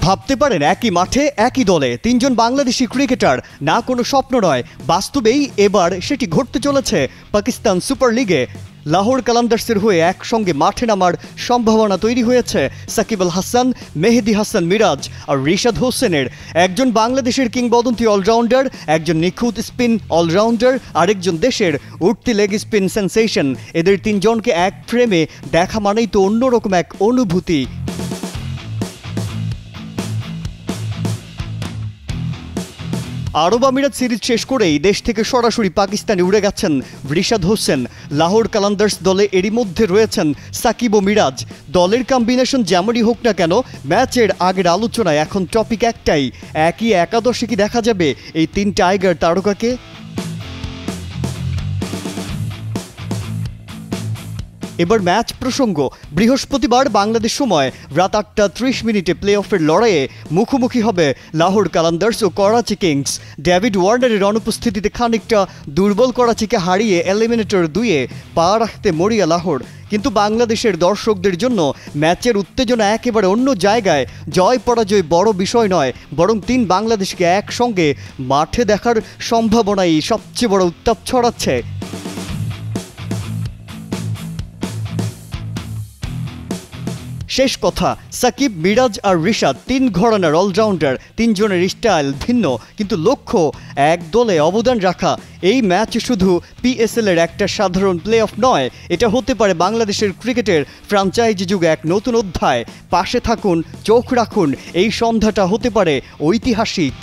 ভাবতে পারেন একই মাঠে একই দলে তিনজন বাংলাদেশি ক্রিকেটার, না কোনো স্বপ্ন নয়, বাস্তবেই এবার সেটি ঘটতে চলেছে পাকিস্তান সুপার লিগে। লাহোর কালান্দার্সের হয়ে একসঙ্গে মাঠে নামার সম্ভাবনা তৈরি হয়েছে সাকিব আল হাসান, মেহেদী হাসান মিরাজ আর রিশাদ হোসেনের। একজন বাংলাদেশের কিংবদন্তি অলরাউন্ডার, একজন নিখুঁত স্পিন অলরাউন্ডার, আরেকজন দেশের উঠতি লেগ স্পিন সেন্সেশন। এদের তিনজনকে এক ফ্রেমে দেখা মানেই তো অন্যরকম এক অনুভূতি। আরব আমিরাত সিরিজ শেষ করেই দেশ থেকে সরাসরি পাকিস্তানে উড়ে গেছেন রিশাদ হোসেন। লাহোর কালান্দার্স দলে এরই মধ্যে রয়েছেন সাকিব ও মিরাজ। দলের কম্বিনেশন যেমনই হোক না কেন, ম্যাচের আগের আলোচনায় এখন টপিক একটাই, একই একাদশে কি দেখা যাবে এই তিন টাইগার তারকাকে? এবার ম্যাচ প্রসঙ্গ। বৃহস্পতিবার বাংলাদেশ সময় রাত 8:30 প্লে অফের লড়াইয়ে মুখোমুখি হবে লাহোর কালান্দার্স ও করাচি কিংস। ডেভিড ওয়ার্নারের অনুপস্থিতিতে খানিকটা দুর্বল করাচিকে হারিয়ে এলিমিনেটর 2-এ পা রাখতে মরিয়া লাহোর। কিন্তু বাংলাদেশের দর্শকদের জন্য ম্যাচের উত্তেজনা একেবারে অন্য জায়গায়। জয় পরাজয় বড় বিষয় নয়, বরং তিন বাংলাদেশকে একসঙ্গে মাঠে দেখার সম্ভাবনাই সবচেয়ে বড় উত্তাপ ছড়াচ্ছে। শেষ কথা, সাকিব, মিরাজ আর রিশাদ তিন ঘরানার অলরাউন্ডার। তিনজনের স্টাইল ভিন্ন, কিন্তু লক্ষ্য এক দলে অবদান রাখা। এই ম্যাচ শুধু পিএসএল এর একটা সাধারণ প্লে অফ নয়, এটা হতে পারে বাংলাদেশের ক্রিকেটের ফ্র্যাঞ্চাইজি যুগে এক নতুন অধ্যায়। পাশে থাকুন, চোখ রাখুন, এই সন্ধ্যাটা হতে পারে ঐতিহাসিক।